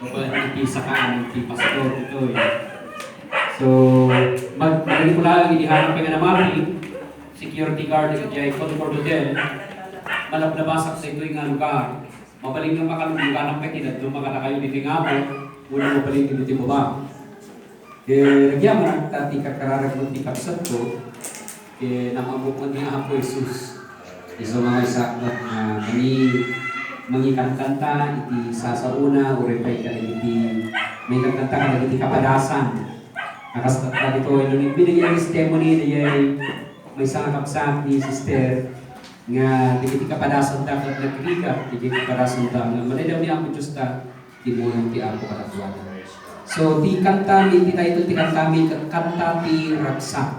iti sakaan iti pastor ito eh. So, magaling ko lang inihanap ka nga naman security guard ito dyan, Concord Hotel, malablabasak sa ito yung lugar. Mabaling nga makalulugan ng petinat, nung mga nakayo dito nga po, muna mabaling dito mo ba? Kaya nagyan mo ang tati kakararag mo di kapsat ko, kaya namamukon niya ako Jesus. Iso mga isakot na mangikanta iti sasauna o repay ka iti may kanta ka iti kapadasan. Nakastat ka dito, nung binigyan ng testimony na may isang kapsat ni sister nga iti kapadasan ta at nagkriga iti kapadasan ta nga manay daw niya ako Diyos ta timulong ti ako katapuan. So ti kanta mi ti title ti kanta mi kanta ti raksa.